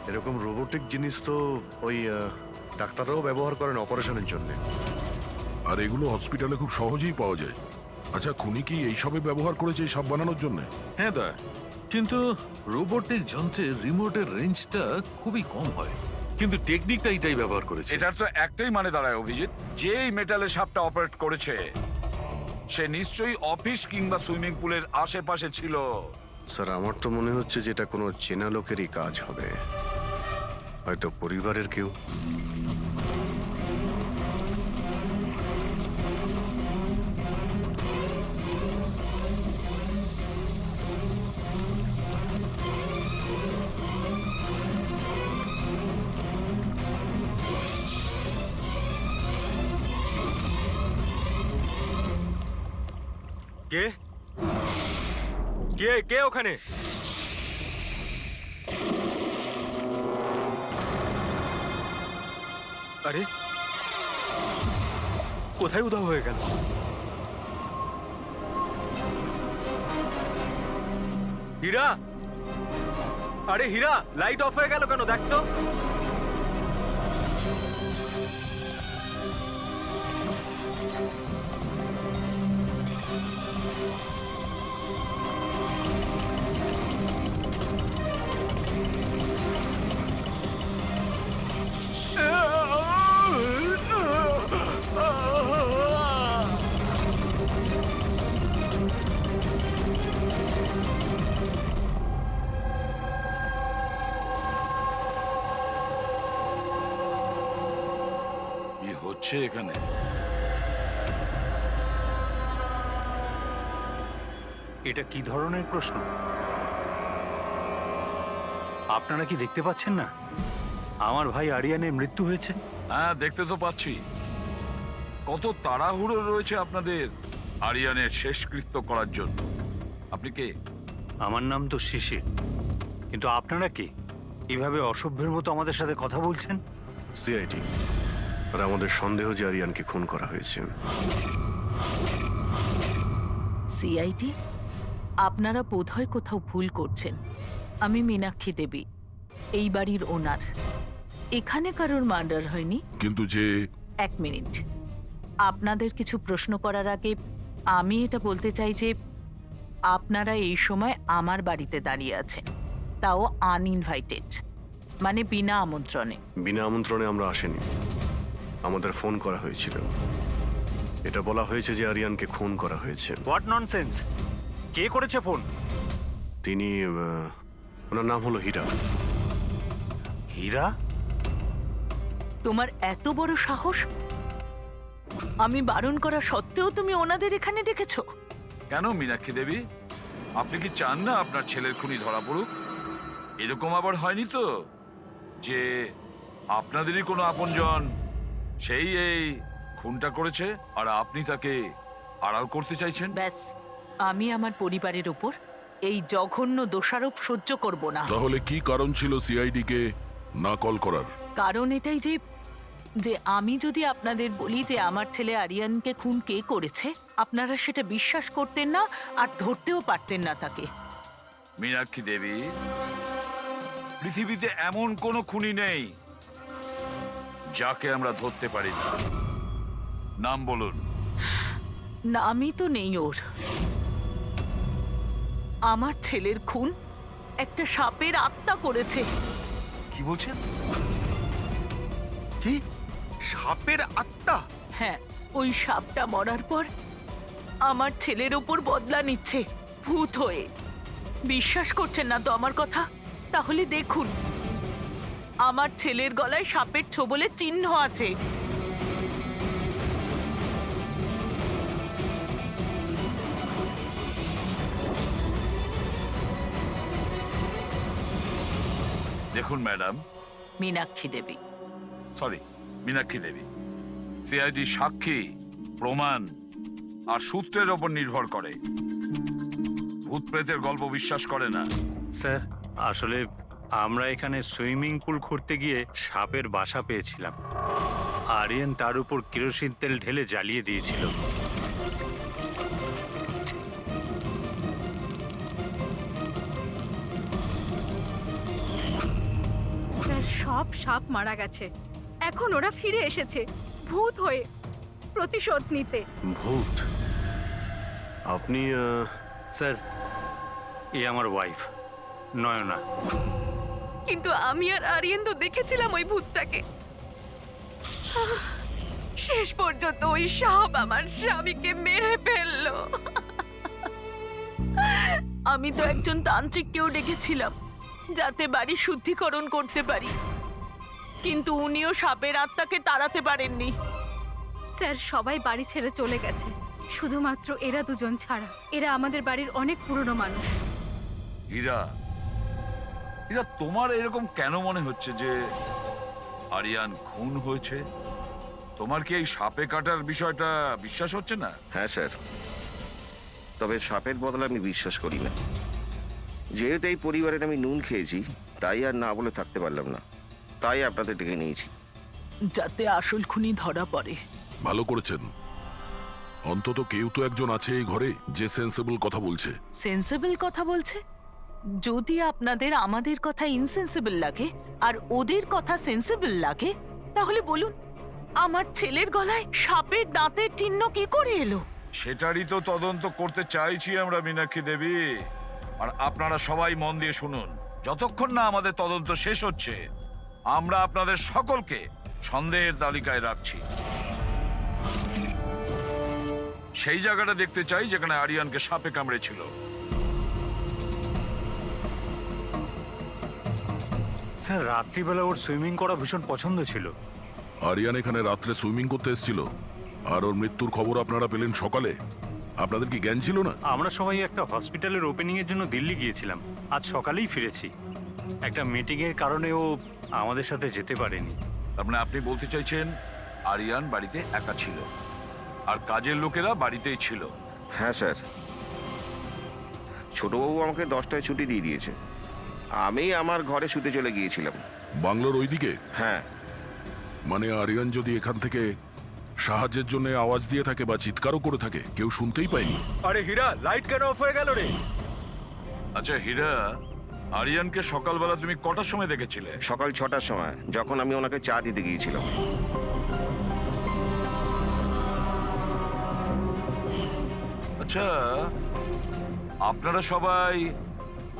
এরকম রোবোটিক জিনিস তো ওই ডাক্তাররাও ব্যবহার করেন অপারেশনের জন্য। আর এগুলো হসপিটালে খুব সহজেই পাওয়া যায়। আচ্ছা, খুনি কি এইসবে ব্যবহার করেছে এই সাপ বানানোর জন্য? হ্যাঁ দা, কিন্তু রোবোটিক যন্ত্রের রিমোটের রেঞ্জটা খুবই কম হয়, কিন্তু টেকনিকটা এটাই ব্যবহার করেছে। এটার তো একটাই মানে দাঁড়ায় অভিজিৎ, যে এই মেটালের সাপটা অপারেট করেছে সে নিশ্চয়ই অফিস কিংবা সুইমিং পুলের আশেপাশে ছিল। স্যার, আমার তো মনে হচ্ছে যে এটা কোনো চেনা লোকেরই কাজ হবে, হয়তো পরিবারের কেউ। কে কে কে ওখানে? আরে, কোথায় উধাও হয়ে গেল? হীরা, আরে হীরা, লাইট অফ হয়ে গেল কেন? দেখ তো। কি হচ্ছে এখানে? এটা কি ধরনের প্রশ্ন? আপনারা কি দেখতে পাচ্ছেন না আমার ভাই আরিয়ানের মৃত্যু হয়েছে? হ্যাঁ, দেখতে তো পাচ্ছি। কত তাড়াহুড়ো রয়েছে আপনাদের আরিয়ানের শেষকৃত্য করার জন্য। আপনি কে? আমার নাম তো শিশির, কিন্তু আপনারা কি এভাবে অসভ্যের মতো আমাদের সাথে কথা বলছেন? সিআইডি, আর আমাদের সন্দেহ যে আরিয়ানকে খুন করা হয়েছে। সিআইডি, আপনারা বোধহয় কোথাও ভুল করছেন। আমি মীনাক্ষী দেবী, এই বাড়ির ওনার। এখানে কারোর মার্ডার হয়নি। কিন্তু যে এক মিনিট, আপনাদের কিছু প্রশ্ন করার আগে আমি এটা বলতে চাই যে আপনারা এই সময় আমার বাড়িতে দাঁড়িয়ে আছেন, তাও আনইনভাইটেড, মানে বিনা আমন্ত্রণে। বিনা আমন্ত্রণে আমরা আসেনি, আমাদের ফোন করা হয়েছিল। এটা বলা হয়েছে যে আরিয়ানকে খুন করা হয়েছে। What nonsense! কে করেছে ফোন? তিনি ওনার নাম হলো হীরা। হীরা? তোমার এত বড় সাহস! আমি বারণ করা সত্ত্বেও তুমি ওনাদের এখানে ডেকেছো? কেন মীনাক্ষী দেবী, আপনি কি চান না আপনার ছেলের খুনি ধরা পড়ুক? এরকম আবার হয়নি তো যে আপনাদেরই কোনো আপনজন সেই এই খুনটা করেছে আর আপনি তাকে আড়াল করতে চাইছেন? ব্যাস, আমি আমার পরিবারের উপর এই জঘন্য দোষারোপ সহ্য করব না। তাহলে কি কারণ ছিল সিআইডি কে না কল করার? কারণ এটাই যে যে আমি যদি আপনাদের বলি যে আমার ছেলে আরিয়ানকে খুন কে করেছে, আপনারা সেটা বিশ্বাস করতেন না আর ধরতেও পারতেন না তাকে। মীনাক্ষী দেবী, পৃথিবীতে এমন কোনো খুনি নেই যাকে আমরা ধরতে পারি না। নাম বলুন। নামই তো নেই ওর। আমার ছেলের খুন একটা সাপের আত্মা করেছে। কি বলছেন? কি? সাপের আত্মা? হ্যাঁ, ওই সাপটা মরার পর আমার ছেলের ওপর বদলা নিচ্ছে ভূত হয়ে। বিশ্বাস করছেন না তো আমার কথা? তাহলে দেখুন, আমার ছেলের গলায় সাপের ছোবলের চিহ্ন আছে। দেখুন ম্যাডাম, মীনাক্ষী দেবী। সরি, মীনাক্ষী দেবী, সিআইডি সাক্ষী, প্রমাণ আর সূত্রের ওপর নির্ভর করে। ভূত প্রেতের গল্প বিশ্বাস করে না। স্যার, আসলে আমরা এখানে সুইমিং পুল খুঁড়তে গিয়ে সাপের বাসা পেয়েছিলাম। আরিয়ান তার উপর কেরোসিন তেল ঢেলে জ্বালিয়ে দিয়েছিল। সব সাপ মারা গেছে, এখন ওরা ফিরে এসেছে ভূত হয়ে প্রতিশোধ নিতে। ভূত? আপনি স্যার, এ আমার ওয়াইফ নয়না। কিন্তু আমি আর আরিয়ান তো দেখেছিলাম ওই ভূতটাকে। শেষ পর্যন্ত ওই সাপ আমার স্বামীকে মেরে ফেললো। আমি তো একজন তান্ত্রিককেও ডেকেছিলাম যাতে বাড়ি শুদ্ধিকরণ করতে পারি, কিন্তু উনিও সাপের আত্মাকে তাড়াতে পারেননি। স্যার, সবাই বাড়ি ছেড়ে চলে গেছে, শুধুমাত্র এরা দুজন ছাড়া। এরা আমাদের বাড়ির অনেক পুরনো মানুষ। হীরা, হীরা, তোমার এরকম কেন মনে হচ্ছে যে আরিয়ান খুন হয়েছে? তোমার কি এই সাপে কাটার বিষয়টা বিশ্বাস হচ্ছে না? হ্যাঁ স্যার, তবে সাপের বদলে আমি বিশ্বাস করি না। যেহেতু এই পরিবারের আমি নুন খেয়েছি, তাই আর না বলে থাকতে পারলাম না, তাই আপনাদের ডেকে নিয়েছি। যাতে আসল খুনি ধরা পড়ে। ভালো করেছেন। অন্তত কেউ তো একজন আছে এই ঘরে যে সেন্সেবল কথা বলছে। সেন্সিবল কথা বলছে? যদি আপনাদের আমাদের কথা ইনসেন্সিবল লাগে আর ওদের কথা সেন্সিবল লাগে, তাহলে বলুন আমার ছেলের গলায় সাপের দাঁতের চিহ্ন কি করে এলো? সেটারই তো তদন্ত করতে চাইছি আমরা, মীনাক্ষী দেবী। আর আপনারা সবাই মন দিয়ে শুনুন, যতক্ষণ না আমাদের তদন্ত শেষ হচ্ছে আমরা আপনাদের সকলকে সন্দেহের তালিকায় রাখছি। সেই জায়গাটা দেখতে চাই যেখানে আরিয়ানকে সাপে কামড়েছিল। স্যার, রাত্রিবেলা ওর সুইমিং করা ভীষণ পছন্দ ছিল। আরিয়ান এখানে রাত্রে সুইমিং করতে এসেছিল, আর ওর মৃত্যুর খবর আপনারা পেলেন সকালে। আপনাদের কি জ্ঞান ছিল না? আমরা সবাই একটা হসপিটালের ওপেনিং এর জন্য দিল্লি গিয়েছিলাম, আজ সকালেই ফিরেছি। একটা মিটিং এর কারণে ও আমাদের সাথে যেতে পারেনি। তার মানে আপনি বলতে চাইছেন আরিয়ান বাড়িতে একা ছিল আর কাজের লোকেরা বাড়িতেই ছিল? হ্যাঁ স্যার, ছোটবাবু আমাকে 10টায় ছুটি দিয়ে দিয়েছে। আমি আমার ঘরে শুতে চলে গিয়েছিলাম। বাংলোর ওইদিকে? হ্যাঁ। মানে আরিয়ান যদি এখান থেকে সাহায্যের জন্য আওয়াজ দিয়ে থাকে বা চিৎকারও করে থাকে, কেউ শুনতেই পায়নি। আরে হীরা, লাইট কেন অফ হয়ে গেল রে? আচ্ছা হীরা, আরিয়ানকে সকালবেলা তুমি কটার সময় দেখেছিলে? সকাল 6টার সময়, যখন আমি ওনাকে চা দিতে গিয়েছিলাম। আচ্ছা, আপনারা সবাই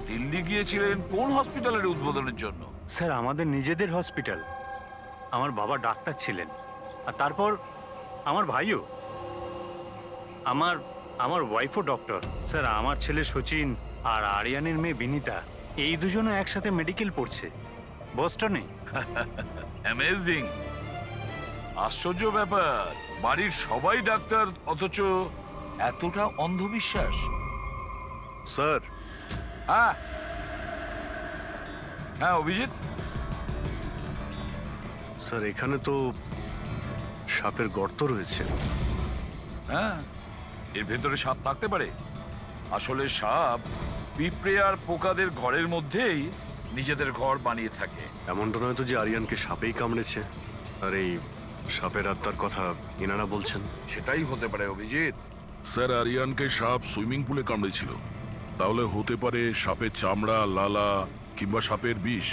দিল্লি গিয়েছিলেন কোন হসপিটালের উদ্বোধনের জন্য? স্যার, আমাদের নিজেদের হসপিটাল। আমার বাবা ডাক্তার ছিলেন, আর তারপর আমার ভাইও। আমার ওয়াইফও ডক্টর। স্যার, আমার ছেলে সচিন আর আরিয়ানের মেয়ে বিনীতা, এই দুজনও একসাথে মেডিকেল পড়ছে বস্টনে। অ্যামেজিং, আশ্চর্য ব্যাপার। বাড়ির সবাই ডাক্তার, অথচ এতটা অন্ধবিশ্বাস। স্যার, হ্যাঁ হ্যাঁ অভিজিৎ, স্যার এখানে তো সাপের গর্ত রয়েছে। হ্যাঁ, এর ভেতরে সাপ থাকতে পারে। আসলে সাপ পিঁপড়ে আর পোকাদের ঘরের মধ্যেই নিজেদের ঘর বানিয়ে থাকে। এমনটা নয় তো যে আরিয়ানকে সাপেই কামড়েছে আর এই সাপের আত্মার কথা ইনারা বলছেন? সেটাই হতে পারে অভিজিৎ। স্যার, আরিয়ানকে সাপ সুইমিং পুলে কামড়েছিল, তাহলে হতে পারে সাপের চামড়া, লালা কিংবা সাপের বিষ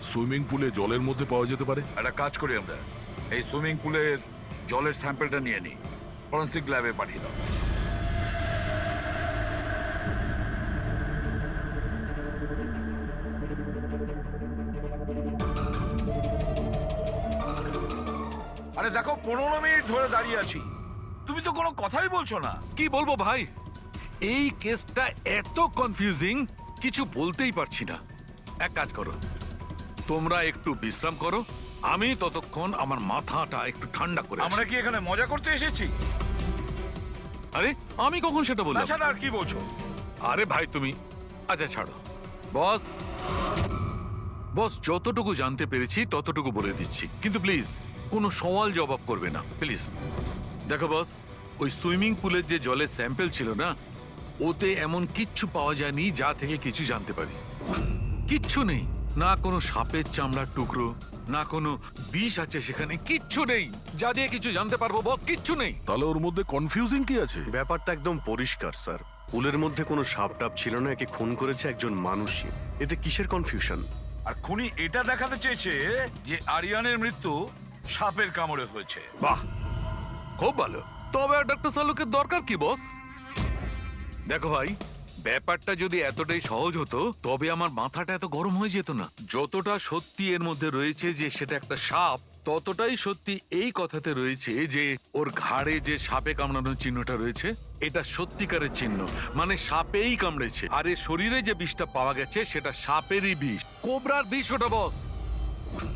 সুইমিং পুলে জলের মধ্যে পাওয়া যেতে পারে। একটা কাজ করি আমরা, এই সুইমিং পুলের জলের স্যাম্পলটা নিয়ে নিই, ফরেন্সিক ল্যাবে পাঠিয়ে দাও। আরে দেখো, 15 মিনিট ধরে দাঁড়িয়ে আছি, তুমি তো কোনো কথাই বলছো না। কি বলবো ভাই, এই কেসটা এত কনফিউজিং, কিছু বলতেই পারছি না। এক কাজ করো, তোমরা একটু বিশ্রাম করো, আমি ততক্ষণ আমার মাথাটা একটু ঠান্ডা করে আমরা কি এখানে মজা করতে এসেছি? আরে আমি কখন সেটা বললাম? তাছাড়া আর কি বলছো? আরে ভাই তুমি, আচ্ছা ছাড়ো। বস, বস যতটুকু জানতে পেরেছি ততটুকু বলে দিচ্ছি, কিন্তু প্লিজ কোনো সওয়াল জবাব করবে না প্লিজ। দেখো বস, ওই সুইমিং পুলের যে জলের স্যাম্পল ছিল না, ওতে এমন কিচ্ছু পাওয়া যায়নি যা থেকে কিছু জানতে পারি। কিচ্ছু নেই, না কোনো সাপের চামড়ার টুকরো, না কোনো বিষ আছে সেখানে, কিচ্ছু নেই যা দিয়ে কিছু জানতে পারবো বস, কিচ্ছু নেই। তাহলে ওর মধ্যে কনফিউজিং কি আছে? ব্যাপারটা একদম পরিষ্কার স্যার। পুলের মধ্যে কোনো সাপ টাপ ছিল না, একে খুন করেছে একজন মানুষই। এতে কিসের কনফিউশন? আর খুনি এটা দেখাতে চেয়েছে যে আরিয়ানের মৃত্যু সাপের কামড়ে হয়েছে। বাহ, খুব ভালো। তবে ডক্টর সালুকের দরকার কি বস? দেখো ভাই, ব্যাপারটা যদি এতটাই সহজ হতো তবে আমার মাথাটা এত গরম হয়ে যেত না। যতটা সত্যি এর মধ্যে রয়েছে যে সেটা একটা সাপ, ততটাই সত্যি এই কথাতে রয়েছে যে ওর ঘাড়ে যে সাপে কামড়ানোর চিহ্নটা রয়েছে এটা সত্যিকারের চিহ্ন, মানে সাপেই কামড়েছে। আর এর শরীরে যে বিষটা পাওয়া গেছে সেটা সাপেরই বিষ, কোবরার বিষ ওটা বস।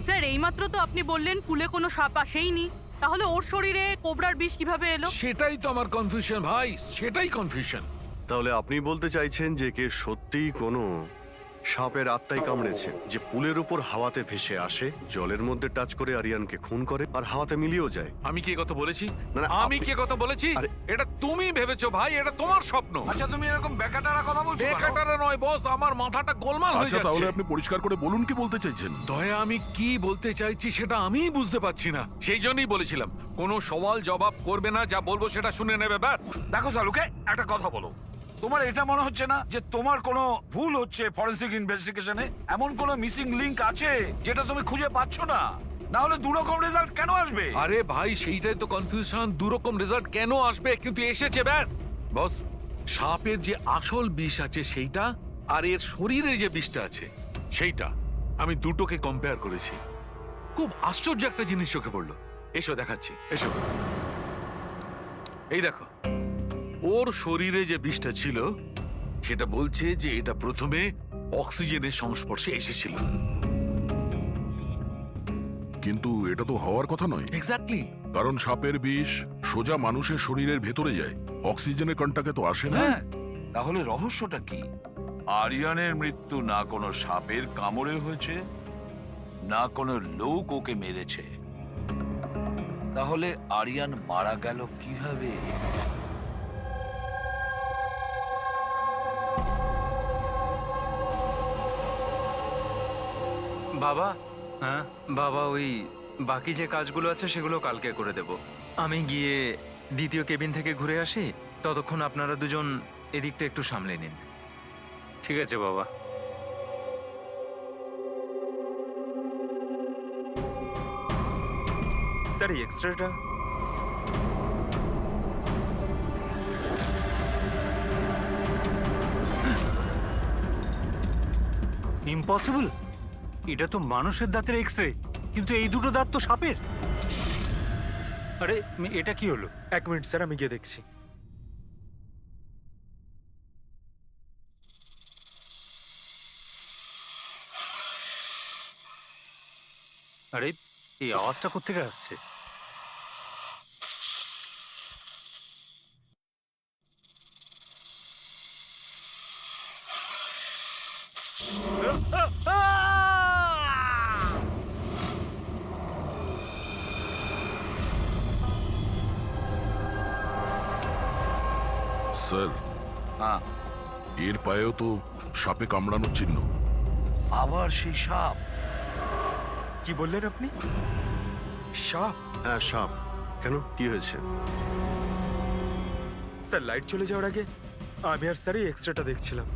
স্যার এইমাত্র তো আপনি বললেন পুলে কোনো সাপ আসেইনি, তাহলে ওর শরীরে কোবরার বিষ কিভাবে এলো? সেটাই তো আমার কনফিউশন ভাই, সেটাই কনফিউশন। তাহলে আপনি বলতে চাইছেন যে কে সত্যিই কোনো সাপের আত্মাই কামড়েছে, যে পুলের উপর হাওয়াতে ভেসে আসে, জলের মধ্যে টাচ করে আরিয়ানকে খুন করে আর হাওয়াতে মিলিয়েও যায়। আমি কি কথা বলেছি? না, না, আমি আপনি- কি কথা বলেছি? আরে- এটা তুমি ভেবেছো ভাই, এটা তোমার স্বপ্ন। আচ্ছা তুমি এরকম বেকাটারা কথা বলছো কেন? বেকারটা নয় বস, আমার মাথাটা গোলমাল হয়ে আচ্ছা তাহলে যাচ্ছে। আপনি পরিষ্কার করে বলুন কি বলতে চাইছেন। দয়া, আমি কি বলতে চাইছি সেটা আমিই বুঝতে পারছি না, সেই জন্যই বলেছিলাম কোনো সওয়াল জবাব করবে না, যা বলবো সেটা শুনে নেবে ব্যাস। দেখো সালুকে, একটা কথা বলো, তোমার এটা মনে হচ্ছে না যে তোমার কোনো ভুল হচ্ছে ফরেনসিক ইনভেস্টিগেশনে? এমন কোনো মিসিং লিংক আছে যেটা তুমি খুঁজে পাচ্ছ না? না হলে দুরকম রেজাল্ট কেন আসবে? আরে ভাই, সেইটাই তো কনফিউশন, দুরকম রেজাল্ট কেন আসবে, কিন্তু এসেছে ব্যাস। বস, সাপের যে আসল বিষ আছে সেইটা, আর এর শরীরে যে বিষটা আছে সেইটা, আমি দুটোকে কম্পেয়ার করেছি। খুব আশ্চর্য একটা জিনিস চোখে পড়লো। এসো দেখাচ্ছি, এসো। এই দেখো, ওর শরীরে যে বিষটা ছিল সেটা বলছে যে এটা প্রথমে অক্সিজেনের সংস্পর্শে এসেছিল। কিন্তু এটা তো হওয়ার কথা নয়, এক্স্যাক্টলি। কারণ সাপের বিষ সোজা মানুষের শরীরের ভেতরে যায়, অক্সিজেনের কন্টাক্টে তো আসে না। হ্যাঁ, তাহলে রহস্যটা কি? আরিয়ানের মৃত্যু না কোনো সাপের কামড়ে হয়েছে, না কোনো লোক ওকে মেরেছে। তাহলে আরিয়ান মারা গেল কিভাবে? বাবা, হ্যাঁ, বাবা ওই বাকি যে কাজগুলো আছে সেগুলো কালকে করে দেব। আমি গিয়ে দ্বিতীয় কেবিন থেকে ঘুরে আসি, ততক্ষণ আপনারা দুজন এদিকটা একটু সামলে নিন। ঠিক আছে বাবা। স্যার এই এক্সট্রাটা ইম্পসিবল, এটা তো মানুষের দাঁতের এক্স রে, কিন্তু এই দুটো দাঁত তো সাপের। আরে এটা কি হলো? 1 মিনিট স্যার, আমি গিয়ে দেখছি। আরে এই আওয়াজটা কোত্থেকে আসছে? স্যার, হ্যাঁ, এর পায়েও তো সাপে কামড়ানোর চিহ্ন। আবার সেই সাপ? কি বললেন আপনি? সাপ? হ্যাঁ, সাপ। কেন, কি হয়েছে? স্যার লাইট চলে যাওয়ার আগে আমি আর স্যার এই এক্সট্রাটা দেখছিলাম।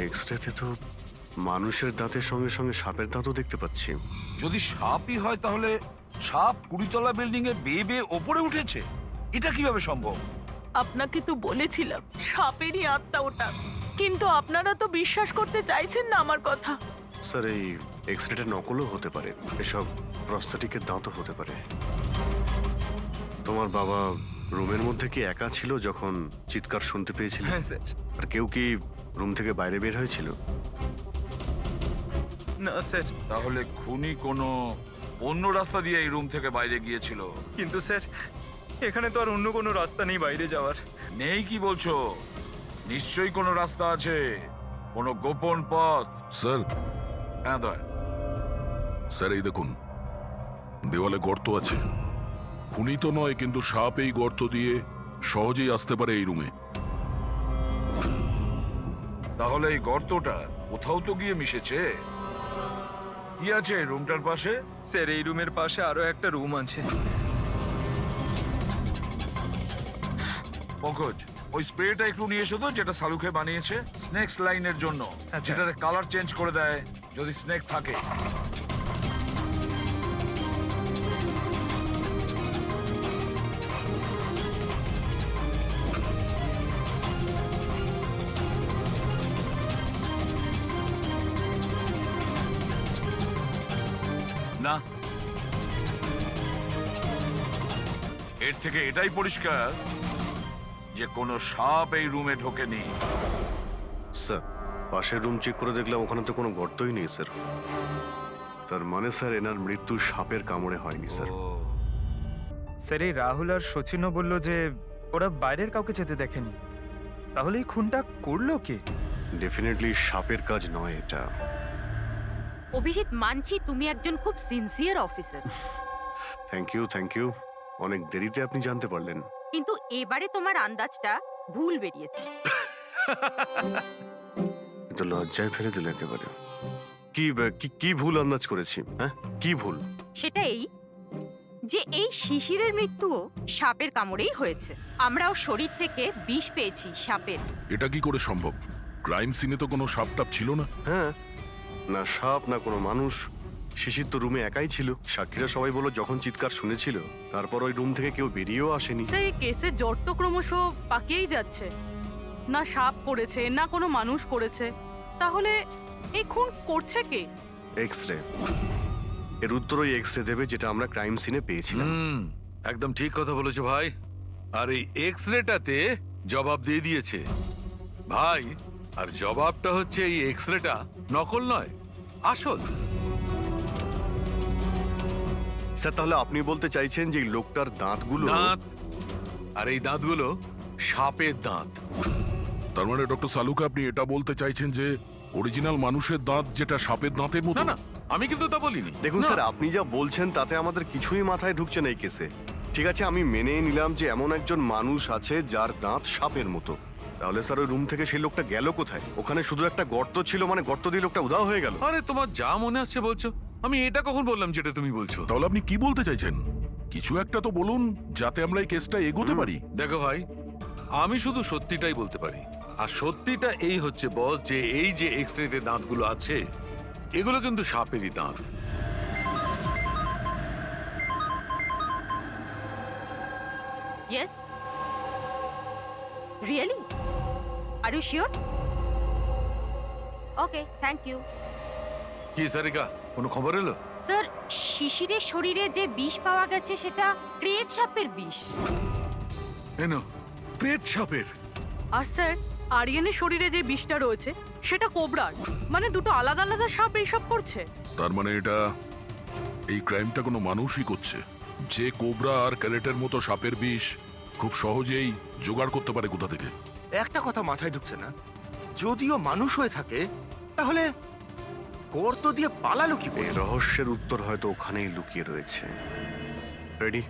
এক্সরেতে তো মানুষের দাঁতের সঙ্গে সঙ্গে সাপের দাঁতও দেখতে পাচ্ছি। যদি সাপই হয় তাহলে সাপ 20তলা বিল্ডিং এ বেয়ে বেয়ে ওপরে উঠেছে, এটা কিভাবে সম্ভব? আপনাকে তো বলেছিলাম সাপেরই আত্মা ওটা, কিন্তু আপনারা তো বিশ্বাস করতে চাইছেন না আমার কথা। স্যার, এই এক্সরেটা নকলও হতে পারে, এসব প্রস্থেটিকের দাঁতও হতে পারে। তোমার বাবা রুমের মধ্যে কি একা ছিল যখন চিৎকার শুনতে পেয়েছিল? হ্যাঁ স্যার। আর কেউ কি রুম থেকে বাইরে বের হয়েছিল? না স্যার। তাহলে খুনি কোনো অন্য রাস্তা দিয়ে এই রুম থেকে বাইরে গিয়েছিল? কিন্তু স্যার এখানে তো আর অন্য কোনো রাস্তা নেই বাইরে যাওয়ার। নেই কি বলছো? নিশ্চয়ই কোনো রাস্তা আছে, কোনো গোপন পথ। স্যার, হ্যাঁ দয়, স্যার এই দেখুন, দেওয়ালে গর্ত আছে। খুনি তো নয়, কিন্তু সাপ এই গর্ত দিয়ে সহজেই আসতে পারে এই রুমে। তাহলে এই গর্তটা কোথাও তো গিয়ে মিশেছে। কি আছে এই রুমটার পাশে? স্যার এই রুমের পাশে আরো একটা রুম আছে। পঙ্কজ, ওই স্প্রেটা একটু নিয়ে এসো তো, যেটা সালুকে বানিয়েছে স্নেক লাইনের জন্য, যেটাতে কালার চেঞ্জ করে দেয় যদি স্নেক থাকে। না, এর থেকে এটাই পরিষ্কার যে কোনো সাপ এই রুমে ঢোকেনি। স্যার পাশের রুম চেক করে দেখলাম ওখানে তো কোনো গর্তই নেই স্যার। তার মানে স্যার এনার মৃত্যু সাপের কামড়ে হয়নি স্যার। স্যার এই রাহুল আর সচিনও বলল যে ওরা বাইরের কাউকে যেতে দেখেনি, তাহলে এই খুনটা করলো কে? ডেফিনেটলি সাপের কাজ নয় এটা। অভিজিৎ, মানছি তুমি একজন খুব সিনসিয়ার অফিসার, থ্যাংক ইউ। অনেক দেরিতে আপনি জানতে পারলেন। কিন্তু এবারে তোমার আন্দাজটা ভুল বেরিয়েছে। কিন্তু লজ্জায় ফেলে দিল একেবারে। কি ভুল আন্দাজ করেছি? হ্যাঁ, কি ভুল? সেটা এই যে এই শিশিরের মৃত্যুও সাপের কামড়েই হয়েছে। আমরা ওর শরীর থেকে বিষ পেয়েছি সাপের। এটা কি করে সম্ভব? ক্রাইম সিনে তো কোনো সাপ টাপ ছিল না। হ্যাঁ, না সাপ না কোনো মানুষ। শিশির তো রুমে একাই ছিল। সাক্ষীরা সবাই বলল যখন চিৎকার শুনেছিল তারপর ওই রুম থেকে কেউ বেরিয়েও আসেনি। সেই কেসের জট তো ক্রমশ পাকিয়েই যাচ্ছে। না সাপ করেছে না কোনো মানুষ করেছে, তাহলে এই খুন করছে কে? এক্স-রে। এর উত্তর ওই এক্স-রে দেবে যেটা আমরা ক্রাইম সিনে পেয়েছিলাম। একদম ঠিক কথা বলেছো ভাই। আর এই এক্সরেটাতে জবাব দিয়ে দিয়েছে ভাই। আর জবাবটা হচ্ছে এই এক্সরেটা নকল নয়, আসল। স্যার তাহলে আপনি বলতে চাইছেন যে এই লোকটার দাঁতগুলো দাঁত, আর এই দাঁতগুলো সাপের দাঁত। তার মানে ডক্টর সালুকে আপনি এটা বলতে চাইছেন যে অরিজিনাল মানুষের দাঁত যেটা সাপের দাঁতের মতো? না না, আমি কিন্তু তা বলিনি। দেখুন না। স্যার, আপনি যা বলছেন তাতে আমাদের কিছুই মাথায় ঢুকছে না এই কেসে। ঠিক আছে, আমি মেনে নিলাম যে এমন একজন মানুষ আছে যার দাঁত সাপের মতো। তাহলে স্যার ওই রুম থেকে সেই লোকটা গেল কোথায়? ওখানে শুধু একটা গর্ত ছিল, মানে গর্ত দিয়ে লোকটা উধাও হয়ে গেল। আরে তোমার যা মনে আসছে বলছো। আমি এটা কখন বললাম যেটা তুমি বলছো? তাহলে আপনি কি বলতে চাইছেন? কিছু একটা তো বলুন যাতে আমরা এই কেসটা এগোতে পারি। দেখো ভাই, আমি শুধু সত্যিটাই বলতে পারি। আর সত্যিটা এই হচ্ছে বস, যে এই যে এক্সরেতে দাঁতগুলো আছে এগুলো কিন্তু সাপেরই দাঁত। Yes, really? Are you sure? Okay, thank you. কি সারিকা, কোনো খবর এলো? স্যার, শিশিরের শরীরে যে বিষ পাওয়া গেছে সেটা ক্রিয়েট সাপের বিষ। এনো, পেট সাপের। আর স্যার, আরিয়ানের শরীরে যে বিষটা রয়েছে সেটা কোবরার। মানে দুটো আলাদা আলাদা সাপ এইসব করছে। তার মানে এটা এই ক্রাইমটা কোনো মানুষই করছে, যে কোবরা আর ক্যারেটের মতো সাপের বিষ খুব সহজেই জোগাড় করতে পারে কোথা থেকে। একটা কথা মাথায় ঢুকছে না, যদিও মানুষ হয়ে থাকে তাহলে গর্ত দিয়ে পালালো কি করে? এই রহস্যের উত্তর হয়তো ওখানেই লুকিয়ে রয়েছে। রেডি?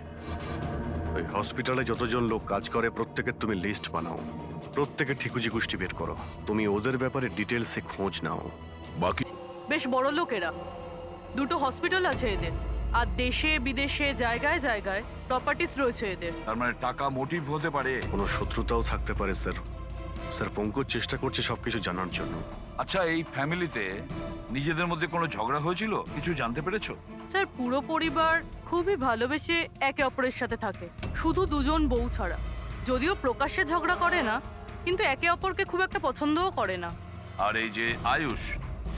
ওই হসপিটালে যতজন লোক কাজ করে প্রত্যেকের তুমি লিস্ট বানাও, প্রত্যেকের ঠিকুজি গোষ্ঠী বের করো। তুমি ওদের ব্যাপারে ডিটেলসে খোঁজ নাও। বাকি বেশ বড় লোকেরা, দুটো হসপিটাল আছে এদের, আর দেশে বিদেশে জায়গায় জায়গায় প্রপার্টিস রয়েছে এদের। তার মানে টাকা মোটিভ হতে পারে। কোনো শত্রুতাও থাকতে পারে স্যার। স্যার পঙ্কজ চেষ্টা করছে সবকিছু জানার জন্য। আচ্ছা, এই ফ্যামিলিতে নিজেদের মধ্যে কোনো ঝগড়া হয়েছিল? কিছু জানতে পেরেছো? স্যার, পুরো পরিবার খুবই ভালোবেসে একে অপরের সাথে থাকে, শুধু দুজন বউ ছাড়া। যদিও প্রকাশ্যে ঝগড়া করে না, কিন্তু একে অপরকে খুব একটা পছন্দও করে না। আর এই যে আয়ুষ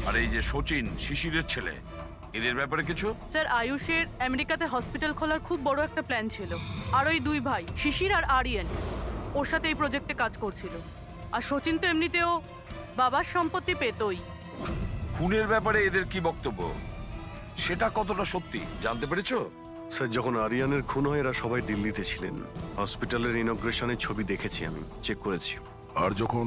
আর এই যে সচিন, শিশিরের ছেলে, এদের ব্যাপারে কিছু? স্যার, আয়ুষের আমেরিকাতে হসপিটাল খোলার খুব বড় একটা প্ল্যান ছিল। আর ওই দুই ভাই শিশির আর আরিয়ান ওর সাথে এই প্রজেক্টে কাজ করছিল। আর সচিন তো এমনিতেও বাবার সম্পত্তি পেতই। খুনের ব্যাপারে এদের কি বক্তব্য, সেটা কতটা সত্যি জানতে পেরেছো? স্যার যখন আরিয়ানের খুন হয় এরা সবাই দিল্লিতে ছিলেন। হসপিটালের ইনগ্রেশনের ছবি দেখেছি, আমি চেক করেছি। আর যখন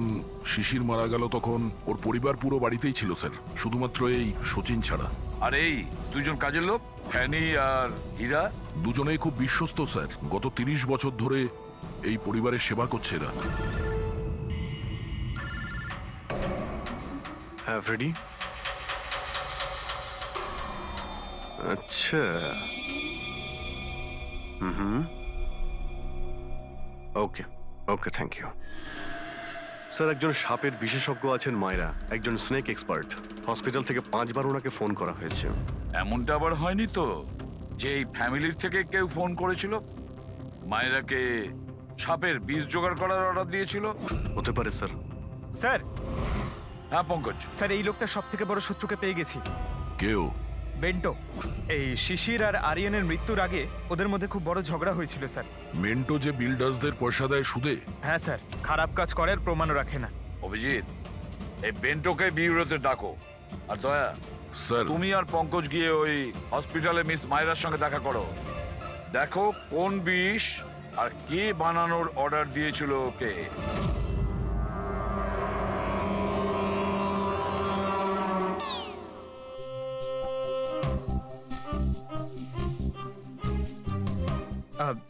শিশির মারা গেল তখন ওর পরিবার পুরো বাড়িতেই ছিল স্যার, শুধুমাত্র এই সচিন ছাড়া। আর এই দুজন কাজের লোক, ফ্যানি আর হীরা, দুজনেই খুব বিশ্বস্ত স্যার। গত 30 বছর ধরে এই পরিবারের সেবা করছে এরা। হ্যাঁ ফ্রেডি। আচ্ছা, হুম, ওকে ওকে, থ্যাংক ইউ। স্যার একজন সাপের বিশেষজ্ঞ আছেন মায়রা, একজন স্নেক এক্সপার্ট। হসপিটাল থেকে 5 বার ওনাকে ফোন করা হয়েছে। এমনটা আবার হয়নি তো যে এই ফ্যামিলির থেকে কেউ ফোন করেছিল মায়েরাকে সাপের বিষ জোগাড় করার অর্ডার দিয়েছিল? হতে পারে স্যার। স্যার হ্যাঁ পঙ্কজ, স্যার এই লোকটা সব থেকে বড় শত্রুকে পেয়ে গেছি। কেউ? বেন্টো। এই শিশির আর আরিয়ানের মৃত্যুর আগে ওদের মধ্যে খুব বড় ঝগড়া হয়েছিল স্যার। মেন্টো যে বিল্ডার্সদের পয়সা দেয় সুদে? হ্যাঁ স্যার, খারাপ কাজ করার প্রমাণও রাখে না। অভিজিৎ এই বেন্টোকে বিউরোতে ডাকো। আর দয়া, স্যার তুমি আর পঙ্কজ গিয়ে ওই হসপিটালে মিস মায়েরার সঙ্গে দেখা করো। দেখো কোন বিষ আর কে বানানোর অর্ডার দিয়েছিল ওকে।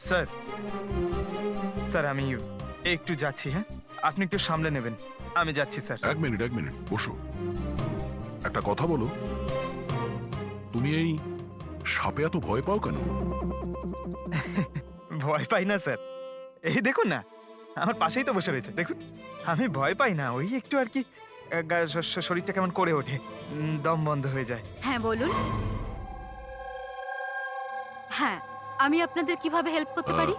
স্যার স্যার আমি একটু যাচ্ছি। হ্যাঁ, আপনি একটু সামলে নেবেন। আমি যাচ্ছি স্যার। এক মিনিট বসো। একটা কথা বলো, তুমি এই সাপে এত ভয় পাও কেন? ভয় পাই না স্যার, এই দেখুন না, আমার পাশেই তো বসে রয়েছে, দেখুন। আমি ভয় পাই না, ওই একটু আর কি শরীরটা কেমন করে ওঠে, দম বন্ধ হয়ে যায়। হ্যাঁ বলুন। হ্যাঁ, আমি আপনাদের কিভাবে হেল্প করতে পারি?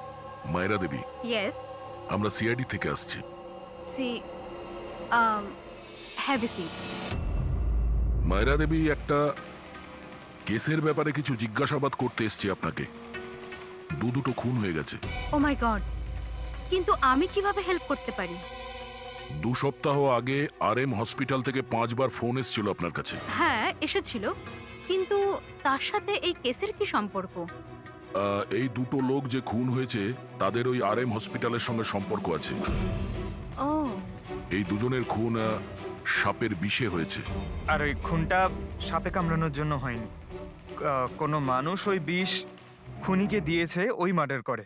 মায়েরা দেবী, ইয়েস। আমরা সিআইডি থেকে আসছি। সি have a seat. Mayera Devi, একটা কেসের ব্যাপারে কিছু জিজ্ঞাসাবাদ করতে এসেছি আপনাকে। দুটো খুন হয়ে গেছে। ও মাই গড, কিন্তু আমি কিভাবে হেল্প করতে পারি? 2 সপ্তাহ আগে RM হসপিটাল থেকে 5 বার ফোন এসেছিল আপনার কাছে। হ্যাঁ এসেছিল, কিন্তু তার সাথে এই কেসের কি সম্পর্ক? এই 2 লোক যে খুন হয়েছে তাদের ওই RM হসপিটালের সঙ্গে সম্পর্ক আছে। ও, এই দুজনের খুন সাপের বিষে হয়েছে। আর ওই খুনটা সাপে কামড়ানোর জন্য হয়নি। কোনো মানুষ ওই বিষ খুনিকে দিয়েছে, ওই মার্ডার করে।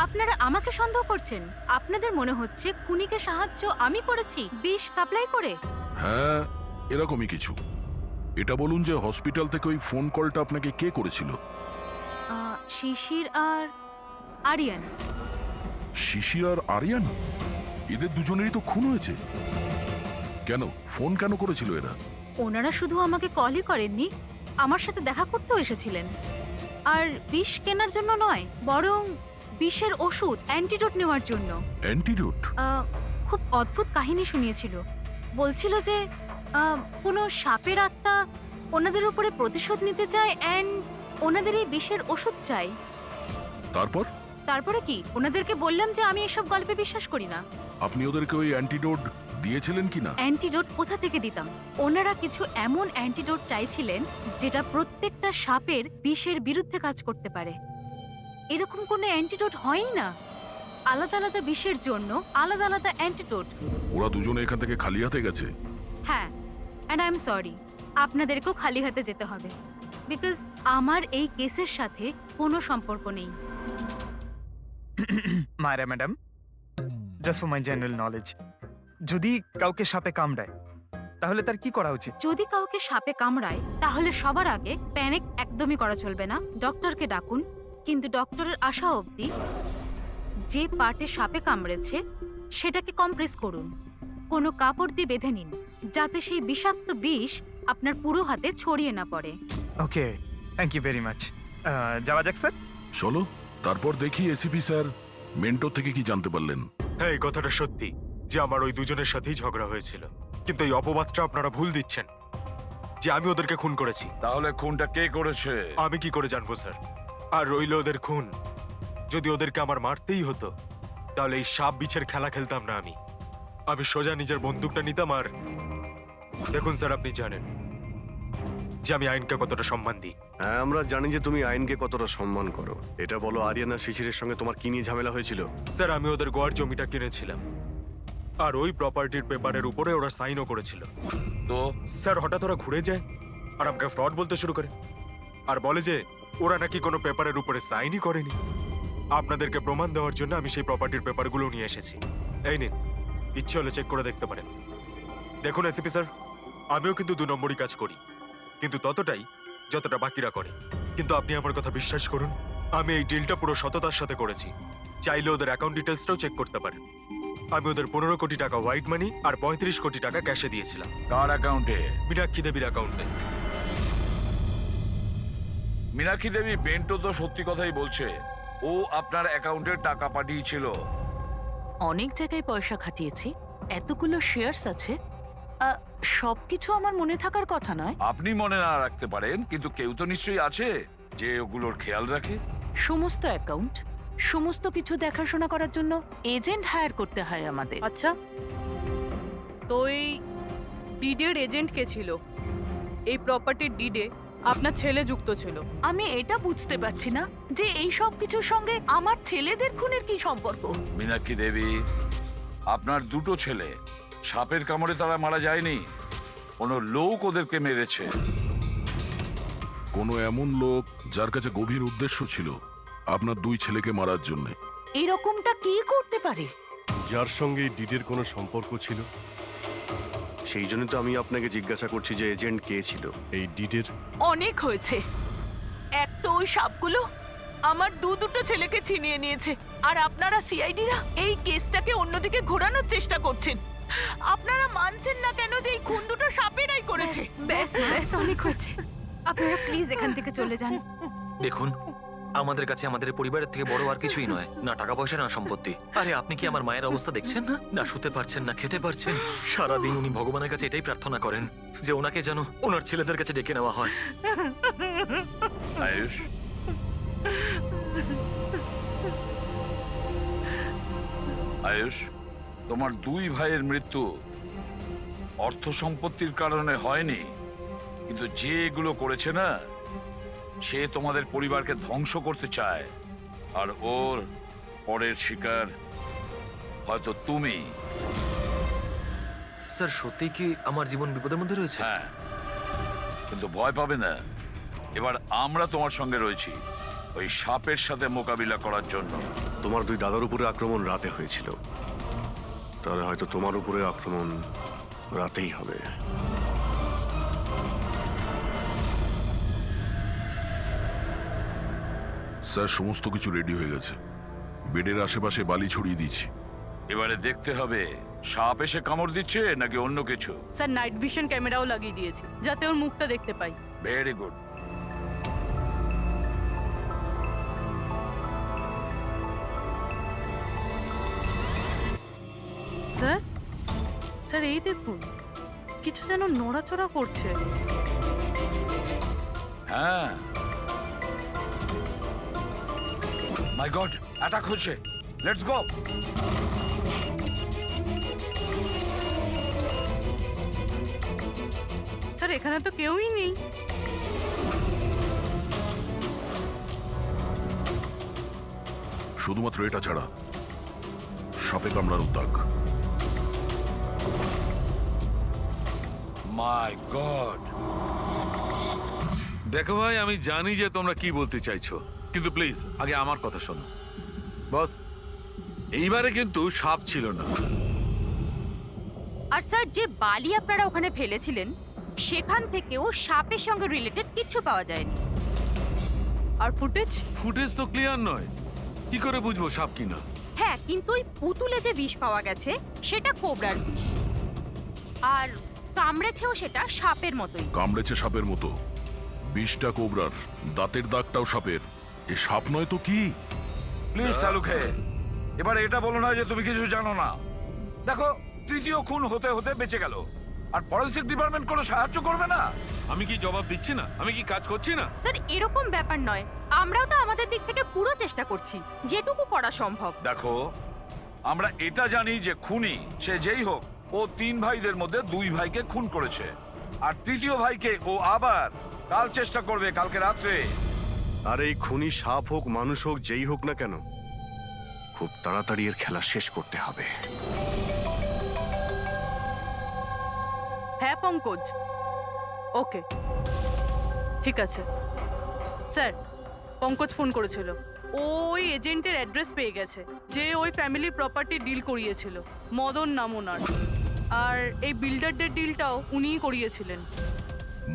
আপনারা আমাকে সন্দেহ করছেন? আপনাদের মনে হচ্ছে খুনিকে সাহায্য আমি করেছি বিষ সাপ্লাই করে? হ্যাঁ, এরকমই কিছু। এটা বলুন যে হসপিটাল থেকে ওই ফোন কলটা আপনাকে কে করেছিল? শিশির আর আরিয়ান। শিশির আর আরিয়ান? এদের দুজনেরই তো খুন হয়েছে। কেন ফোন কেন করেছিল এরা? ওনারা শুধু আমাকে কলই করেননি, আমার সাথে দেখা করতেও এসেছিলেন। আর বিষ কেনার জন্য নয়, বরং বিষের ওষুধ অ্যান্টিডোট নেওয়ার জন্য। অ্যান্টিডোট? খুব অদ্ভুত কাহিনী শুনিয়েছিল। বলছিল যে কোনো সাপের আত্মা ওনাদের উপরে প্রতিশোধ নিতে চায় অ্যান্ড ওনাদের এই বিষের ওষুধ চাই। তারপরে কি? ওনাদেরকে বললাম যে আমি এসব গল্পে বিশ্বাস করি না। আপনি ওদেরকে ওই অ্যান্টিডোট দিয়েছিলেন কিনা? অ্যান্টিডোট কোথা থেকে দিতাম? ওনারা কিছু এমন অ্যান্টিডোট চাইছিলেন যেটা প্রত্যেকটা সাপের বিষের বিরুদ্ধে কাজ করতে পারে। এরকম কোনো অ্যান্টিডোট হয়ই না। আলাদা আলাদা বিষের জন্য আলাদা আলাদা অ্যান্টিডোট। ওরা দুজনে এখান থেকে খালি হাতে গেছে? হ্যাঁ, অ্যান্ড আই এম সরি, আপনাদেরকেও খালি হাতে যেতে হবে, বিকজ আমার এই কেসের সাথে কোনো সম্পর্ক নেই। মায়েরা madam, just for my general knowledge, যদি কাউকে সাপে কামড়ায় তাহলে তার কি করা উচিত? যদি কাউকে সাপে কামড়ায় তাহলে সবার আগে প্যানিক একদমই করা চলবে না। ডক্টরকে ডাকুন, কিন্তু ডক্টরের আসা অবধি যে পার্টে সাপে কামড়েছে সেটাকে কম্প্রেস করুন। কোনো কাপড় দিয়ে বেঁধে নিন যাতে সেই বিষাক্ত বিষ আপনার পুরো হাতে ছড়িয়ে না পড়ে। ওকে, থ্যাংক ইউ ভেরি মাচ। যাওয়া যাক স্যার। চলো, তারপর দেখি এসিপি স্যার মেন্টো থেকে কি জানতে পারলেন। হ্যাঁ, এই কথাটা সত্যি যে আমার ওই দুজনের সাথেই ঝগড়া হয়েছিল, কিন্তু এই অপবাদটা আপনারা ভুল দিচ্ছেন যে আমি ওদেরকে খুন করেছি। তাহলে খুনটা কে করেছে? আমি কি করে জানবো স্যার? আর রইল ওদের খুন, যদি ওদেরকে আমার মারতেই হতো তাহলে এই সাপ বিছের খেলা খেলতাম না। আমি সোজা নিজের বন্দুকটা নিতাম। আর দেখুন স্যার, আপনি জানেন যে আমি আইনকে কতটা সম্মান দিই। হ্যাঁ, আমরা জানি যে তুমি আইনকে কতটা সম্মান করো। এটা বলো, আরিয়ানা শিশিরের সঙ্গে তোমার কি নিয়ে ঝামেলা হয়েছিল? স্যার, আমি ওদের গোয়ার জমিটা কিনেছিলাম, আর ওই প্রপার্টির পেপারের উপরে ওরা সাইনও করেছিল। তো স্যার, হঠাৎ ওরা ঘুরে যায় আর আমাকে ফ্রড বলতে শুরু করে, আর বলে যে ওরা নাকি কোনো পেপারের উপরে সাইনই করেনি। আপনাদেরকে প্রমাণ দেওয়ার জন্য আমি সেই প্রপার্টির পেপারগুলো নিয়ে এসেছি। এই নিন, ইচ্ছে হলে চেক করে দেখতে পারেন। দেখুন এসিপি স্যার, আমিও কিন্তু 2 নম্বরই কাজ করি, কিন্তু ততটাই যতটা বাকিরা করে। কিন্তু আপনি আমার কথা বিশ্বাস করুন, আমি এই ডিলটা পুরো সততার সাথে করেছি। চাইলে ওদের অ্যাকাউন্ট ডিটেলসটাও চেক করতে পারেন। আমি ওদের 15 কোটি টাকা হোয়াইট মানি আর 35 কোটি টাকা ক্যাশে দিয়েছিলাম কার অ্যাকাউন্টে? মীনাক্ষী দেবীর অ্যাকাউন্টে। মীনাক্ষী দেবী বেন্টো তো সত্যি কথাই বলছে, ও আপনার অ্যাকাউন্টে টাকা পাঠিয়েছিল। অনেক জায়গায় পয়সা খাটিয়েছি, এতগুলো শেয়ার্স আছে, সবকিছু আমার মনে থাকার কথা নয়। আপনি মনে না রাখতে পারেন, কিন্তু কেউ তো নিশ্চয়ই আছে যে ওগুলোর খেয়াল রাখে। সমস্ত অ্যাকাউন্ট, সমস্ত কিছু দেখাশোনা করার জন্য এজেন্ট হায়ার করতে হয় আমাদের। আচ্ছা, তো এই ডিডের এজেন্ট কে ছিল? এই প্রপার্টির ডিডে আপনার ছেলে যুক্ত ছিল। আমি এটা বুঝতে পারছি না যে এই সব কিছুর সঙ্গে আমার ছেলেদের খুনের কি সম্পর্ক। মীনাক্ষী দেবী, আপনার দুটো ছেলে সাপের কামড়ে তারা মারা যায়নি, কোনো লোক ওদেরকে মেরেছে। কোনো এমন লোক যার কাছে গভীর উদ্দেশ্য ছিল আপনার দুই ছেলেকে মারার জন্য। এরকমটা কি করতে পারে? যার সঙ্গে এই ডিডের কোনো সম্পর্ক ছিল, সেই জন্য তো আমি আপনাকে জিজ্ঞাসা করছি যে এজেন্ট কে ছিল এই ডিডের। অনেক হয়েছে। এক তো ওই সাপগুলো আমার দুটো ছেলেকে ছিনিয়ে নিয়েছে, আর আপনারা সিআইডিরা এই কেসটাকে অন্যদিকে ঘোরানোর চেষ্টা করছেন। আপনারা মানছেন না কেন যে এই খুন দুটো সাপেরাই করেছে? ব্যাস ব্যাস অনেক হচ্ছে, আপনারা প্লিজ এখান থেকে চলে যান। দেখুন, আমাদের কাছে আমাদের পরিবারের থেকে বড় আর কিছুই নয়, না টাকা পয়সা না সম্পত্তি। আরে আপনি কি আমার মায়ের অবস্থা দেখছেন না? না শুতে পারছেন না খেতে পারছেন। সারাদিন উনি ভগবানের কাছে এটাই প্রার্থনা করেন যে ওনাকে যেন ওনার ছেলেদের কাছে ডেকে নেওয়া হয়। আয়ুষ, আয়ুষ, তোমার দুই ভাইয়ের মৃত্যু অর্থ সম্পত্তির কারণে হয়নি, কিন্তু যে এগুলো করেছে না, সে তোমাদের পরিবারকে ধ্বংস করতে চায়, আর ওর পরের শিকার হয়তো তুমি। স্যার সত্যি কি আমার জীবন বিপদের মধ্যে রয়েছে? হ্যাঁ, কিন্তু ভয় পাবে না, এবার আমরা তোমার সঙ্গে রয়েছি ওই সাপের সাথে মোকাবিলা করার জন্য। তোমার দুই দাদার উপরে আক্রমণ রাতে হয়েছিল, তাহলে হয়তো তোমার উপরে আক্রমণ রাতেই হবে। স্যার সমস্ত কিছু রেডি হয়ে গেছে, বেডের আশেপাশে বালি ছড়িয়ে দিয়েছি। এবারে দেখতে হবে সাপ এসে কামড় দিচ্ছে নাকি অন্য কিছু। স্যার নাইট ভিশন ক্যামেরাও লাগিয়ে দিয়েছি যাতে ওর মুখটা দেখতে পাই। Very good. স্যার, স্যার এই দেখুন, কিছু যেন নড়াচড়া করছে। হ্যাঁ, মাই গড, অ্যাটাক হচ্ছে। Let's go. স্যার এখানে তো কেউই নেই। শুধুমাত্র এটা ছাড়া সাপে কামড়ার উদ্যোগ। মাই গড। দেখো ভাই, আমি জানি যে তোমরা কি বলতে চাইছো, কিন্তু প্লিজ আগে আমার কথা শোনো। বস, এইবারে কিন্তু সাপ ছিল না। আর স্যার যে বালি আপনারা ওখানে ফেলেছিলেন সেখান থেকেও সাপের সঙ্গে রিলেটেড কিছু পাওয়া যায়নি। আর ফুটেজ? ফুটেজ তো ক্লিয়ার নয়, কি করে বুঝবো সাপ কিনা? হ্যাঁ, কিন্তু ওই পুতুলে যে বিষ পাওয়া গেছে সেটা কোবরার বিষ, আর কামড়েছেও সেটা সাপের মতোই। কামড়েছে সাপের মতো, বিষটা কোবরার, দাঁতের দাগটাও সাপের। এ সাপ নয় তো কি? প্লিজ শালুকে, এবার এটা বলো না যে তুমি কিছু জানো না। দেখো, তৃতীয় খুন হতে হতে বেঁচে গেল, আর ফরেনসিক ডিপার্টমেন্ট কোনো সাহায্য করবে না। আমি কি জবাব দিচ্ছি না? আমি কি কাজ করছি না? স্যার এরকম ব্যাপার নয়, আমরাও তো আমাদের দিক থেকে পুরো চেষ্টা করছি যেটুকু করা সম্ভব। দেখো, আমরা এটা জানি যে খুনি সে যেই হোক, ও তিন ভাইদের মধ্যে দুই ভাইকে খুন করেছে, আর তৃতীয় ভাইকে ও আবার কাল চেষ্টা করবে, কালকে রাত্রে। আর এই খুনি সাপ হোক মানুষ হোক যেই হোক না কেন, খুব তাড়াতাড়ি এর খেলা শেষ করতে হবে। হ্যাঁ পঙ্কজ, ওকে ঠিক আছে। স্যার পঙ্কজ ফোন করেছিল, ওই এজেন্টের অ্যাড্রেস পেয়ে গেছে যে ওই ফ্যামিলির প্রপার্টি ডিল করিয়েছিল। মদন নাম ওনার, আর এই বিল্ডারদের ডিলটাও উনিই করিয়েছিলেন।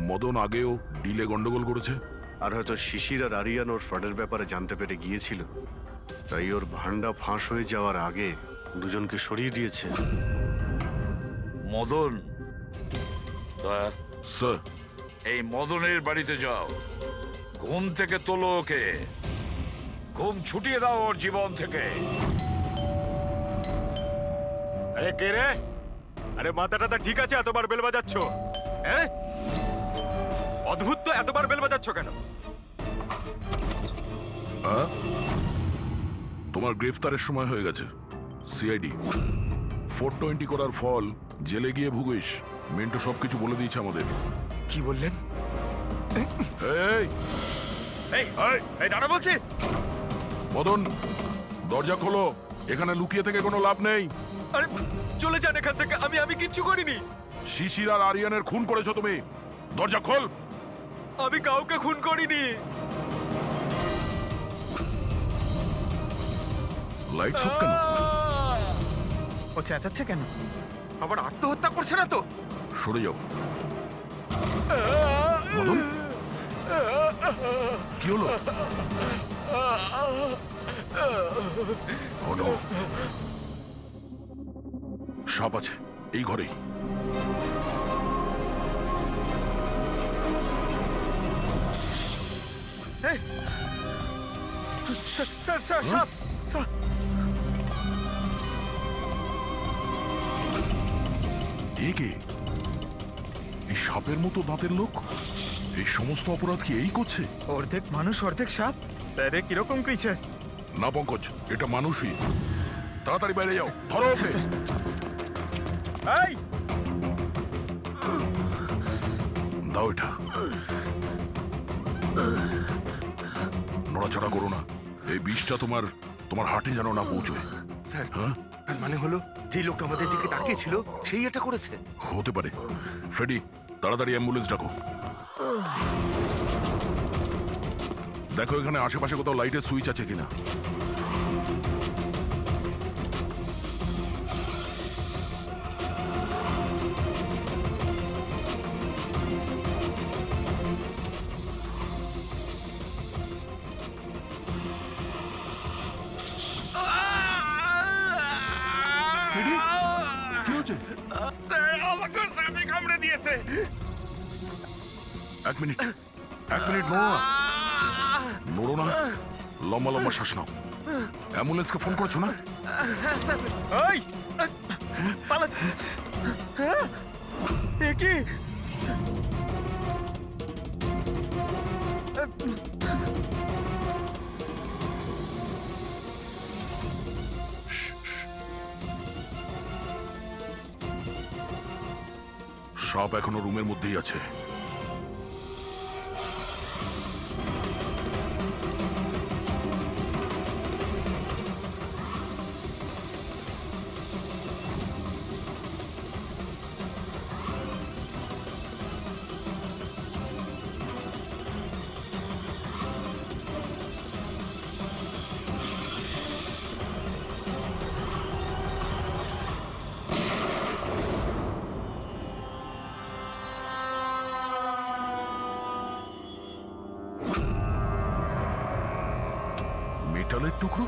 মদন আগেও ডিলে গন্ডগোল করেছে, আর হয়তো শিশির আর আরিয়ান ওর ফ্রডের ব্যাপারে জানতে পেরে গিয়েছিল, তাই ওর ভান্ডা ফাঁস হয়ে যাওয়ার আগে দুজনকে সরিয়ে দিয়েছে। মদন, দয়া, স্যার এই মদনের বাড়িতে যাও, ঘুম থেকে তোলো ওকে, ঘুম ছুটিয়ে দাও ওর জীবন থেকে। আরে কে রে? আরে মাথাটা ঠিক আছে, এতবার বেল বাজাচ্ছ? হ্যাঁ, অদ্ভুত তো, এতবার বেল বাজাচ্ছ কেন? তোমার গ্রেফতারের সময় হয়ে গেছে। সিআইডি 420 করার ফল জেলে গিয়ে ভুগিস। মেন্টু সবকিছু বলে দিয়েছে আমাদের। কি বললেন? এই এই এই দাঁড়া বলছি। মদন, দরজা খোলো, এখানে লুকিয়ে থেকে কোনো লাভ নেই। আরে চলে যান এখান থেকে, আমি কিচ্ছু করিনি। শিশির আর আরিয়ানের খুন করেছো তুমি। দরজা খোল। আমি কাউকে খুন করিনি। লাইট সব কেন? ও চেঁচাচ্ছে কেন? আবার আত্মহত্যা করছে না তো? সরে যাও। মদন, কি হলো? Oh no. সাপ আছে এই ঘরেই। এ কে? এই সাপের মতো দাঁতের লোক? এই সমস্ত অপরাধ কি এই করছে? অর্ধেক মানুষ অর্ধেক সাপ? স্যারে কিরকম ক্রিচার? না পঙ্কজ, এটা মানুষই। তাড়াতাড়ি বাইরে যাও, ধরো ওকে। এই দাও এটা। নড়াচড়া করো না, এই বিষটা তোমার হার্টে যেন না পৌঁছয়। স্যার, হ্যাঁ, তার মানে হলো যে লোকটা আমাদের দিকে তাকিয়েছিল সেই এটা করেছে। হতে পারে। ফ্রেডি, তাড়াতাড়ি অ্যাম্বুলেন্স ডাকো। দেখো এখানে আশেপাশে কোথাও লাইটের সুইচ আছে কিনা। কি হচ্ছে? স্যার, আমাকে সাপে কামড়ে দিয়েছে। এক মিনিট নড়ো না, নড়ো না, লম্বা লম্বা শ্বাস নাও। অ্যাম্বুলেন্সকে ফোন করেছো না? ওই পালা। হ্যাঁ, এ কি? সাপ এখনো রুমের মধ্যেই আছে। মেটালের টুকরো?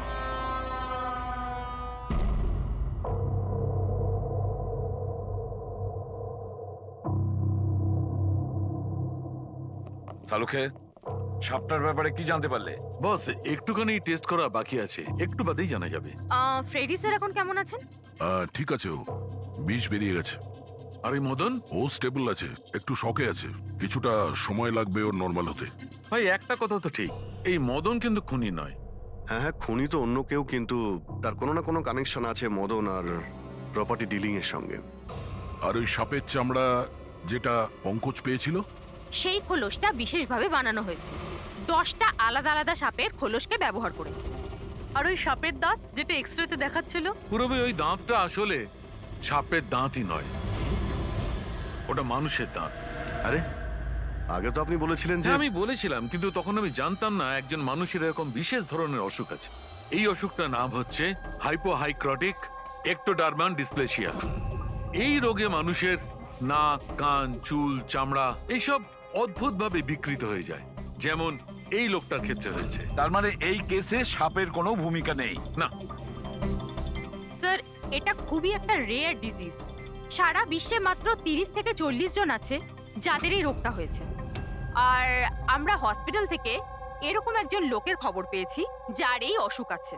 সালুখে, সাপটার ব্যাপারে কি জানতে পারলে? বস, একটুখানি টেস্ট করা বাকি আছে, একটু বাদেই জানা যাবে। ফ্রেডি স্যার এখন কেমন আছেন? ঠিক আছে, ও বিষ বেরিয়ে গেছে। আর এই মদন? ও স্টেবল আছে, একটু শকে আছে, কিছুটা সময় লাগবে ওর নর্মাল হতে। ভাই, একটা কথা তো ঠিক, এই মদন কিন্তু খুনি নয়। হ্যাঁ হ্যাঁ, খুনি তো অন্য কেউ, কিন্তু তার কোনো না কোনো কানেকশন আছে মদন আর প্রপার্টি ডিলিং এর সঙ্গে। আর ওই সাপের চামড়া যেটা পঙ্কজ পেয়েছিল, সেই খোলসটা বিশেষভাবে বানানো হয়েছে 10টা আলাদা আলাদা সাপের খোলসকে ব্যবহার করে। আর ওই সাপের দাঁত যেটা এক্সরেতে দেখাচ্ছিল, পুরোবে ওই দাঁতটা আসলে সাপের দাঁতই নয়, ওটা মানুষের দাঁত। আরে আগে তো আপনি বলেছিলেন যে আমি বলেছিলাম, কিন্তু তখন আমি জানতাম না একজন মানুষের এরকম বিশেষ ধরনের অসুখ আছে। এই অসুখটার নাম হচ্ছে হাইপোহাইক্রটিক একটোডার্মান ডিসপ্লেসিয়া। এই রোগে মানুষের নাক, কান, চুল, চামড়া এইসব অদ্ভুতভাবে বিকৃত হয়ে যায়, যেমন এই লোকটার ক্ষেত্রে হয়েছে। তার মানে এই কেসে সাপের কোনো ভূমিকা নেই? না। স্যার, এটা খুবই একটা রেয়ার ডিজিজ। সারা বিশ্বে মাত্র 30 থেকে 40 জন আছে যাদের এই রোগটা হয়েছে। আর আমরা হসপিটাল থেকে এরকম একজন লোকের খবর পেয়েছি যার এই অসুখ আছে।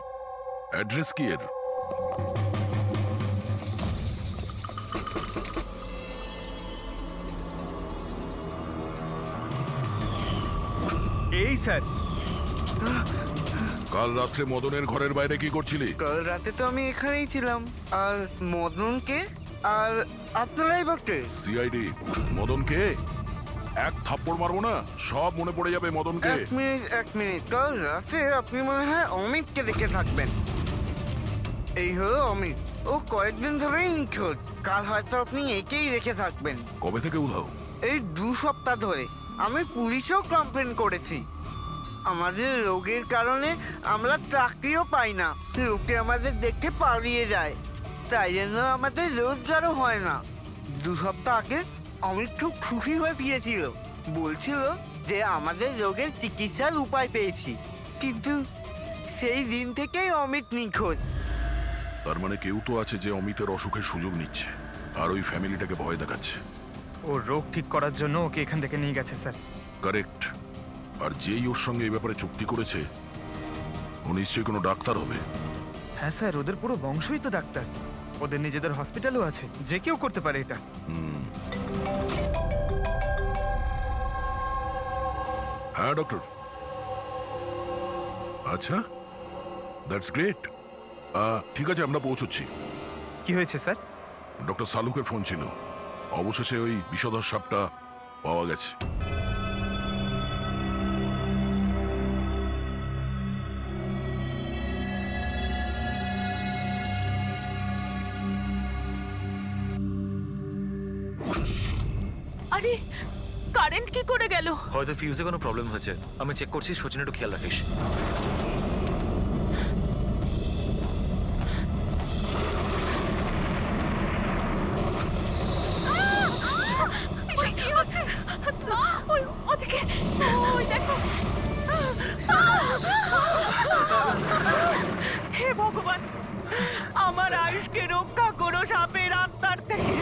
অ্যাড্রেস কি এর? এই স্যার, কাল রাত্রে মদনের ঘরের বাইরে কি করছিলি? কাল রাতে তো আমি এখানেই ছিলাম। আর মদনকে আর আপনারাই বলতে সিআইডি। মদনকে এক থাপ্পড় মারবো না, সব মনে পড়ে যাবে মদনকে। এক মিনিট, কাল রাতে আপনি মনে হয় অমিতকে দেখে থাকবেন। এই হলো অমিত, ও কয়েকদিন ধরেই নিখোঁজ। কাল হয়তো আপনি একেই রেখে থাকবেন। কবে থেকে উধাও? এই 2 সপ্তাহ ধরে। আমি পুলিশেও কমপ্লেন করেছি। আমাদের রোগের কারণে আমরা চাকরিও পাই না, লোকে আমাদের দেখে পালিয়ে যায়। তাই জন্য আমাদের রোজগারও হয় না। 2 সপ্তাহ আগে অমিত খুব খুশি হয়ে ফিরেছিল, বলছিল যে আমাদের রোগের চিকিৎসার উপায় পেয়েছি। কিন্তু সেই দিন থেকেই অমিত নিখোঁজ। তার মানে কেউ তো আছে যে অমিতের অসুখের সুযোগ নিচ্ছে আর ওই ফ্যামিলিটাকে ভয় দেখাচ্ছে। ও রোগ ঠিক করার জন্য ওকে এখান থেকে নিয়ে গেছে স্যার। কারেক্ট। আর যেই ওর সঙ্গে এই ব্যাপারে চুক্তি করেছে ও নিশ্চয়ই কোনো ডাক্তার হবে। হ্যাঁ স্যার, ওদের পুরো বংশই তো ডাক্তার। ওদের নিজেদের হসপিটালও আছে, যে কেউ করতে পারে এটা। হ্যাঁ ডক্টর। আচ্ছা, দ্যাটস গ্রেট। ঠিক আছে, আমরা পৌঁছচ্ছি। কি হয়েছে স্যার? ডক্টর সালুকের ফোন ছিল, অবশেষে ওই বিষধর সাপটা পাওয়া গেছে। আরে কারেন্ট কি করে গেল? হয়তো ফিউজে কোনো প্রবলেম হয়েছে। আমি চেক করছি, সচিন একটু খেয়াল রাখিস। কি হচ্ছে? ওই ওদিকে, ওই দেখো। হে ভগবান, আমার আয়ুষকে রক্ষা করো সাপের আত্মার থেকে।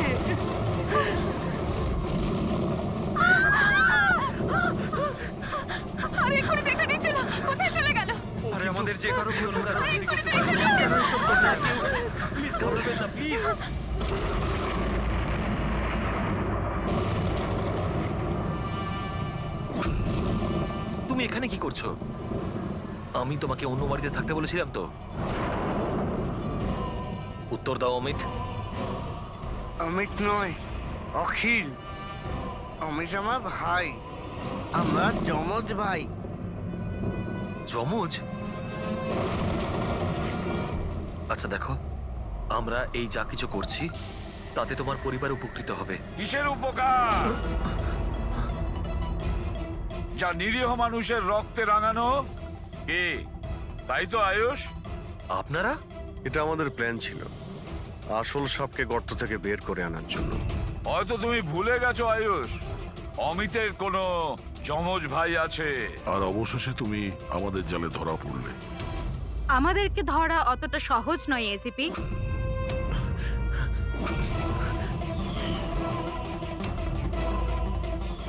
আরে এক্ষুনি দেখা নিচ্ছিল, কোথায় চলে গেল? আরে আমাদের যে কারো ভুল হলো, তারা দেরি করতে পারে। প্লিজ ঘাবড়াবেন না, প্লিজ। তুমি এখানে কি করছো? আমি তোমাকে অন্য বাড়িতে থাকতে বলেছিলাম তো। উত্তর দাও অমিত। অমিত নয়, অখিল। অমিত আমার ভাই, আমরা যমজ ভাই। যমজ? আচ্ছা দেখো, আমরা এই যা কিছু করছি তাতে তোমার পরিবার উপকৃত হবে। কিসের উপকার? যা নিরীহ মানুষের রক্তে রাঙানো কে, তাই তো আয়ুষ? আপনারা? এটা আমাদের প্ল্যান ছিল, আসল সাপকে গর্ত থেকে বের করে আনার জন্য। হয়তো তুমি ভুলে গেছো আয়ুষ, অমিতের কোনো যমজ ভাই আছে। আর অবশেষে তুমি আমাদের জালে ধরা পড়লে। আমাদেরকে ধরা অতটা সহজ নয় এসিপি।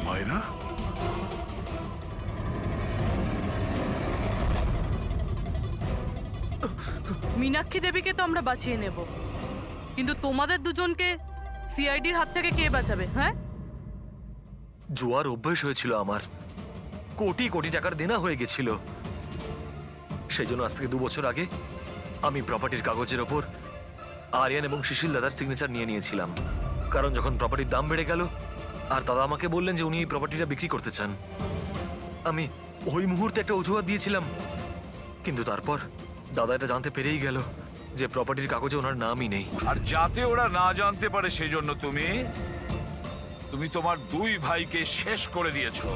মায়েরা, মীনাক্ষী দেবীকে তো আমরা বাঁচিয়ে নেব, কিন্তু তোমাদের দুজনকে সিআইডির হাত থেকে কে বাঁচাবে? হ্যাঁ, জুয়ার অভ্যেস হয়েছিল আমার, কোটি কোটি টাকার দেনা হয়ে গেছিল। সেই জন্য আজ থেকে 2 বছর আগে আমি প্রপার্টির কাগজের ওপর আরিয়ান এবং শিশিল দাদার সিগনেচার নিয়ে নিয়েছিলাম। কারণ যখন প্রপার্টির দাম বেড়ে গেল আর দাদা আমাকে বললেন যে উনি এই প্রপার্টিটা বিক্রি করতে চান, আমি ওই মুহূর্তে একটা অজুহাত দিয়েছিলাম। কিন্তু তারপর দাদা এটা জানতে পেরেই গেল যে প্রপার্টির কাগজে ওনার নামই নেই। আর যাতে ওরা না জানতে পারে সেই জন্য তুমি তোমার 2 ভাইকে শেষ করে দিয়েছো।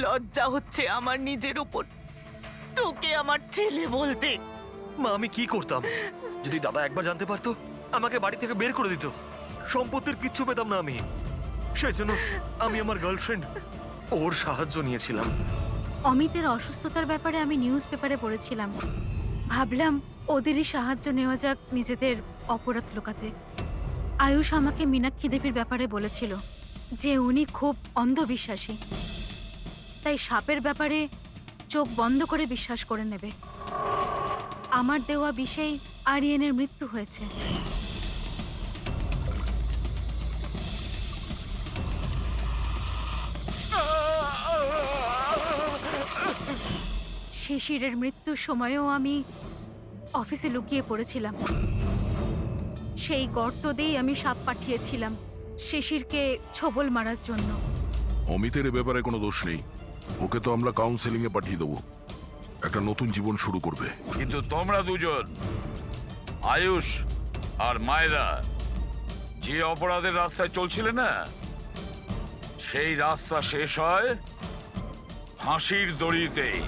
লজ্জা হচ্ছে আমার নিজের উপর, তোকে আমার ছেলে বলতে। মা, আমি কি করতাম? যদি দাদা একবার জানতে পারতো, আমাকে বাড়ি থেকে বের করে দিত, সম্পত্তির কিচ্ছু পেতাম না আমি। সেই জন্য আমি আমার গার্লফ্রেন্ড ওর সাহায্য নিয়েছিলাম। অমিতের অসুস্থতার ব্যাপারে আমি নিউজ পেপারে পড়েছিলাম। ভাবলাম ওদেরই সাহায্য নেওয়া যাক নিজেদের অপরাধ লুকাতে। আয়ুষ আমাকে মীনাক্ষী দেবীর ব্যাপারে বলেছিল যে উনি খুব অন্ধবিশ্বাসী, তাই সাপের ব্যাপারে চোখ বন্ধ করে বিশ্বাস করে নেবে। আমার দেওয়া বিষেই আরিয়ানের মৃত্যু হয়েছে। শিশিরের মৃত্যুর সময়ও আমি অফিসে লুকিয়ে পড়েছিলাম। সেই গর্ত দিয়েই আমি সাপ পাঠিয়েছিলাম শিশিরকে ছোবল মারার জন্য। অমিতের এ ব্যাপারে কোনো দোষ নেই, ওকে তো আমরা কাউন্সেলিং এ পাঠিয়ে দেবো, একটা নতুন জীবন শুরু করবে। কিন্তু তোমরা দুজন, আয়ুষ আর মায়রা, যে অপরাধের রাস্তায় চলছিলে না, সেই রাস্তা শেষ হয় ফাঁসির দড়িতেই।